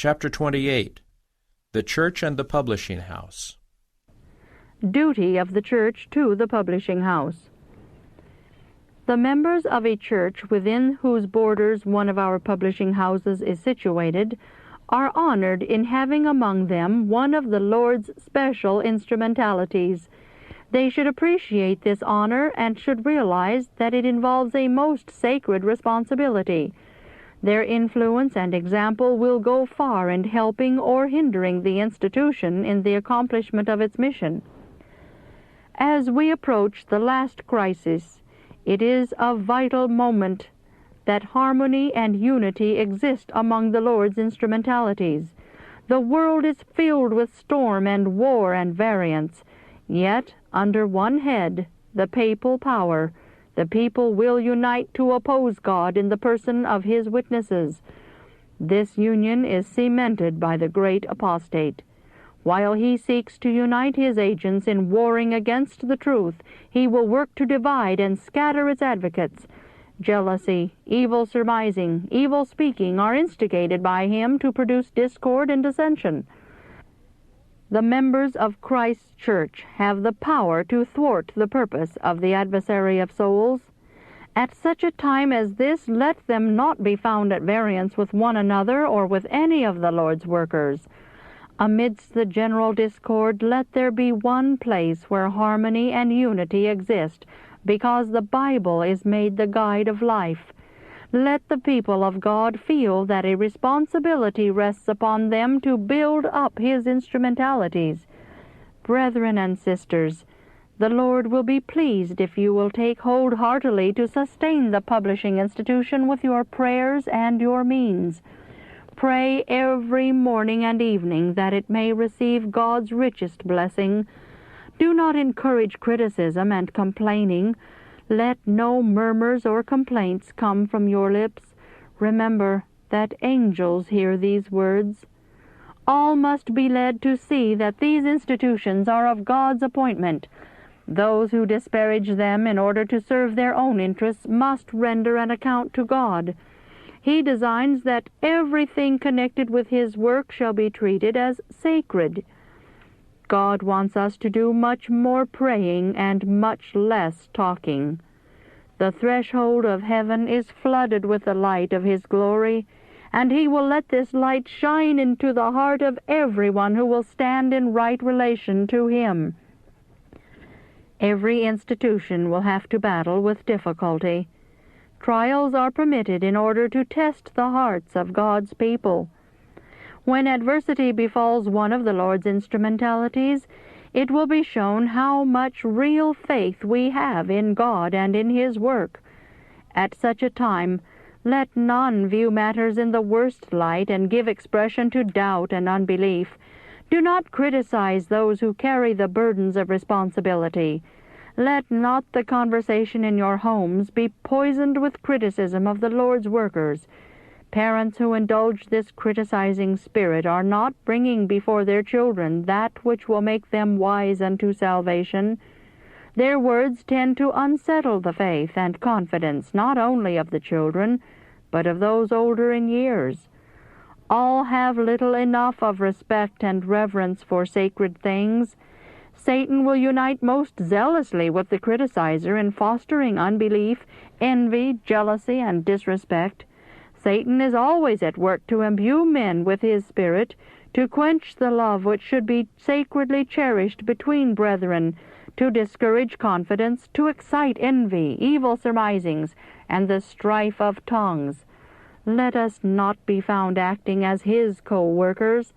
Chapter 28. The Church and the Publishing House. Duty of the Church to the Publishing House. The members of a church within whose borders one of our publishing houses is situated are honored in having among them one of the Lord's special instrumentalities. They should appreciate this honor and should realize that it involves a most sacred responsibility. Their influence and example will go far in helping or hindering the institution in the accomplishment of its mission. As we approach the last crisis, it is a vital moment that harmony and unity exist among the Lord's instrumentalities. The world is filled with storm and war and variance, yet under one head, the papal power, the people will unite to oppose God in the person of his witnesses. This union is cemented by the great apostate. While he seeks to unite his agents in warring against the truth, he will work to divide and scatter its advocates. Jealousy, evil surmising, evil speaking are instigated by him to produce discord and dissension. The members of Christ's church have the power to thwart the purpose of the adversary of souls. At such a time as this, let them not be found at variance with one another or with any of the Lord's workers. Amidst the general discord, let there be one place where harmony and unity exist, because the Bible is made the guide of life. Let the people of God feel that a responsibility rests upon them to build up his instrumentalities. Brethren and sisters, the Lord will be pleased if you will take hold heartily to sustain the publishing institution with your prayers and your means. Pray every morning and evening that it may receive God's richest blessing. Do not encourage criticism and complaining. Let no murmurs or complaints come from your lips. Remember that angels hear these words. All must be led to see that these institutions are of God's appointment. Those who disparage them in order to serve their own interests must render an account to God. He designs that everything connected with his work shall be treated as sacred. God wants us to do much more praying and much less talking. The threshold of heaven is flooded with the light of his glory, and he will let this light shine into the heart of everyone who will stand in right relation to him. Every institution will have to battle with difficulty. Trials are permitted in order to test the hearts of God's people. When adversity befalls one of the Lord's instrumentalities, it will be shown how much real faith we have in God and in his work. At such a time, let none view matters in the worst light and give expression to doubt and unbelief. Do not criticize those who carry the burdens of responsibility. Let not the conversation in your homes be poisoned with criticism of the Lord's workers. Parents who indulge this criticizing spirit are not bringing before their children that which will make them wise unto salvation. Their words tend to unsettle the faith and confidence not only of the children, but of those older in years. All have little enough of respect and reverence for sacred things. Satan will unite most zealously with the criticizer in fostering unbelief, envy, jealousy, and disrespect. Satan is always at work to imbue men with his spirit, to quench the love which should be sacredly cherished between brethren, to discourage confidence, to excite envy, evil surmisings, and the strife of tongues. Let us not be found acting as his co-workers.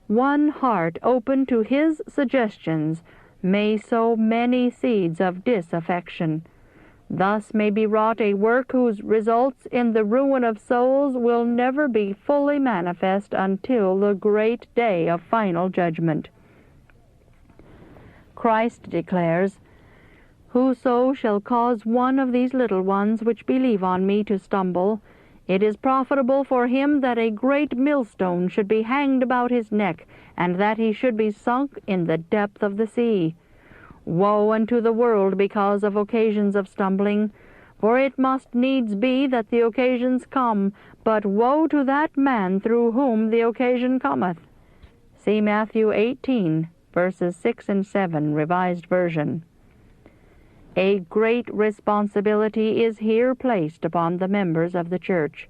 One heart open to his suggestions may sow many seeds of disaffection. Thus may be wrought a work whose results in the ruin of souls will never be fully manifest until the great day of final judgment. Christ declares, "Whoso shall cause one of these little ones which believe on me to stumble, it is profitable for him that a great millstone should be hanged about his neck, and that he should be sunk in the depth of the sea." Woe unto the world because of occasions of stumbling! For it must needs be that the occasions come, but woe to that man through whom the occasion cometh. See Matthew 18, verses 6 and 7, Revised Version. A great responsibility is here placed upon the members of the church.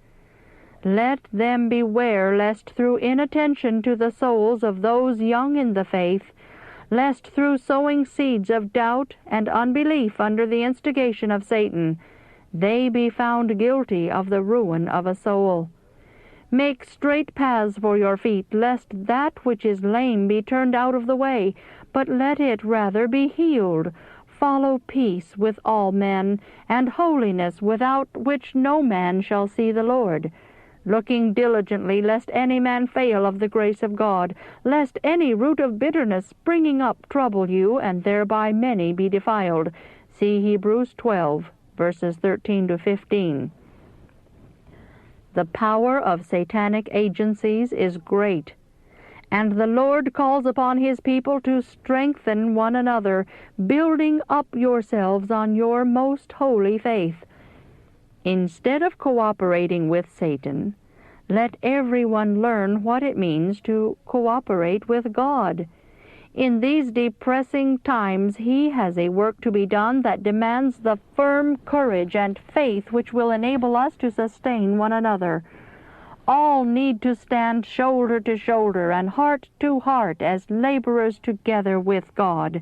Let them beware lest through inattention to the souls of those young in the faith, lest through sowing seeds of doubt and unbelief under the instigation of Satan, they be found guilty of the ruin of a soul. Make straight paths for your feet, lest that which is lame be turned out of the way, but let it rather be healed. Follow peace with all men, and holiness, without which no man shall see the Lord. Looking diligently, lest any man fail of the grace of God, lest any root of bitterness springing up trouble you, and thereby many be defiled. See Hebrews 12, verses 13 to 15. The power of satanic agencies is great, and the Lord calls upon His people to strengthen one another, building up yourselves on your most holy faith. Instead of cooperating with Satan, let everyone learn what it means to cooperate with God. In these depressing times, He has a work to be done that demands the firm courage and faith which will enable us to sustain one another. All need to stand shoulder to shoulder and heart to heart as laborers together with God.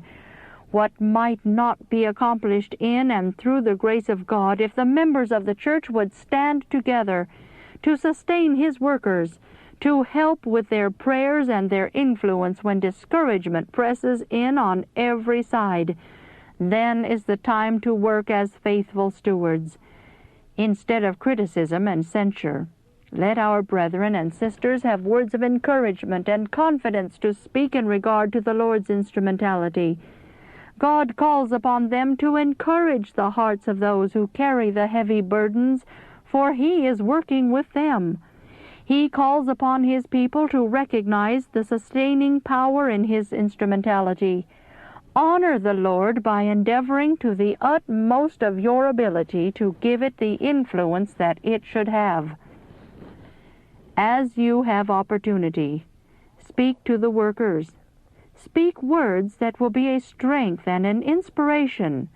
What might not be accomplished in and through the grace of God if the members of the church would stand together to sustain His workers, to help with their prayers and their influence when discouragement presses in on every side. Then is the time to work as faithful stewards. Instead of criticism and censure, let our brethren and sisters have words of encouragement and confidence to speak in regard to the Lord's instrumentality. God calls upon them to encourage the hearts of those who carry the heavy burdens, for He is working with them. He calls upon His people to recognize the sustaining power in His instrumentality. Honor the Lord by endeavoring to the utmost of your ability to give it the influence that it should have. As you have opportunity, speak to the workers. Speak words that will be a strength and an inspiration.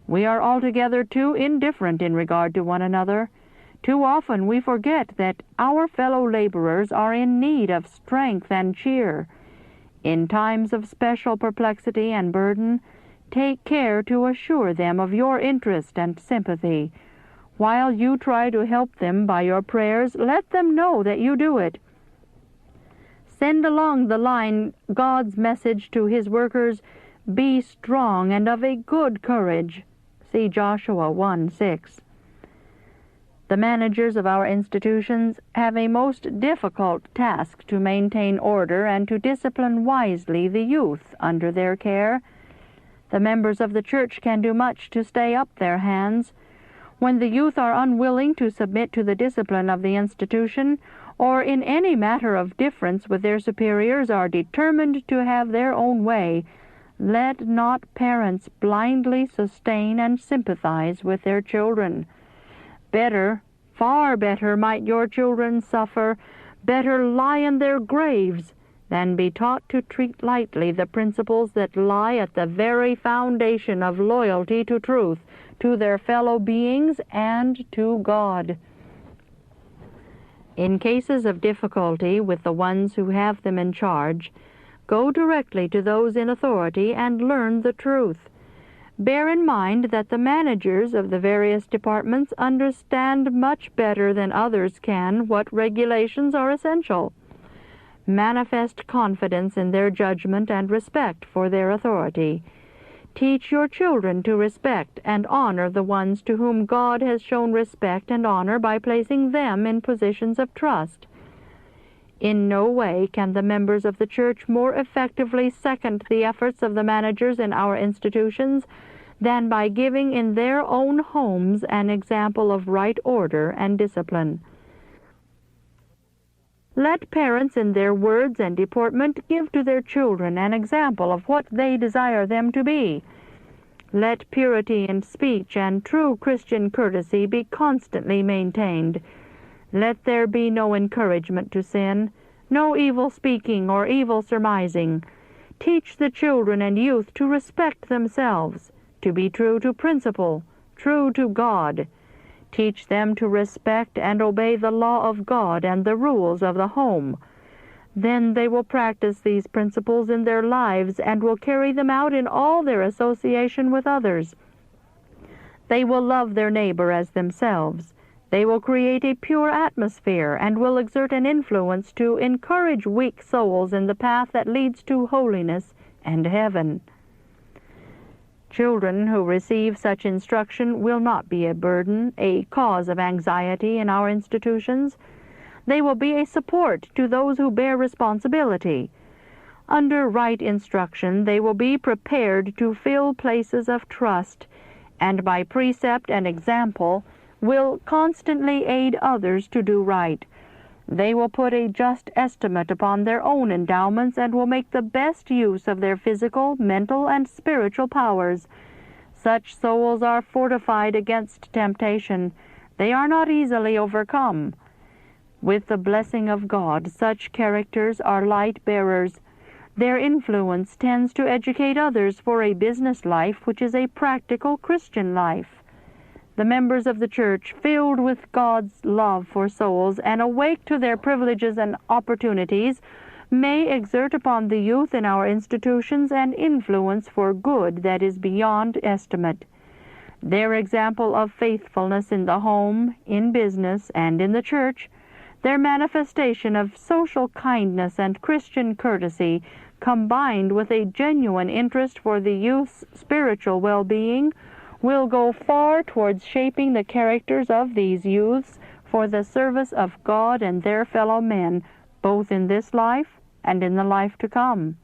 We are altogether too indifferent in regard to one another. Too often we forget that our fellow laborers are in need of strength and cheer. In times of special perplexity and burden, take care to assure them of your interest and sympathy. While you try to help them by your prayers, let them know that you do it. Send along the line God's message to His workers, "Be strong and of a good courage." See Joshua 1:6. The managers of our institutions have a most difficult task to maintain order and to discipline wisely the youth under their care. The members of the church can do much to stay up their hands. When the youth are unwilling to submit to the discipline of the institution, or in any matter of difference with their superiors are determined to have their own way, let not parents blindly sustain and sympathize with their children. Better, far better might your children suffer, better lie in their graves, than be taught to treat lightly the principles that lie at the very foundation of loyalty to truth, to their fellow beings, and to God. In cases of difficulty with the ones who have them in charge, go directly to those in authority and learn the truth. Bear in mind that the managers of the various departments understand much better than others can what regulations are essential. Manifest confidence in their judgment and respect for their authority. Teach your children to respect and honor the ones to whom God has shown respect and honor by placing them in positions of trust. In no way can the members of the church more effectively second the efforts of the managers in our institutions than by giving in their own homes an example of right order and discipline. Let parents in their words and deportment give to their children an example of what they desire them to be. Let purity in speech and true Christian courtesy be constantly maintained. Let there be no encouragement to sin, no evil speaking or evil surmising. Teach the children and youth to respect themselves, to be true to principle, true to God. Teach them to respect and obey the law of God and the rules of the home. Then they will practice these principles in their lives and will carry them out in all their association with others. They will love their neighbor as themselves. They will create a pure atmosphere and will exert an influence to encourage weak souls in the path that leads to holiness and heaven. Children who receive such instruction will not be a burden, a cause of anxiety in our institutions. They will be a support to those who bear responsibility. Under right instruction, they will be prepared to fill places of trust, and by precept and example, will constantly aid others to do right. They will put a just estimate upon their own endowments and will make the best use of their physical, mental, and spiritual powers. Such souls are fortified against temptation. They are not easily overcome. With the blessing of God, such characters are light bearers. Their influence tends to educate others for a business life which is a practical Christian life. The members of the church, filled with God's love for souls and awake to their privileges and opportunities, may exert upon the youth in our institutions an influence for good that is beyond estimate. Their example of faithfulness in the home, in business, and in the church, their manifestation of social kindness and Christian courtesy, combined with a genuine interest for the youth's spiritual well-being, will go far towards shaping the characters of these youths for the service of God and their fellow men, both in this life and in the life to come.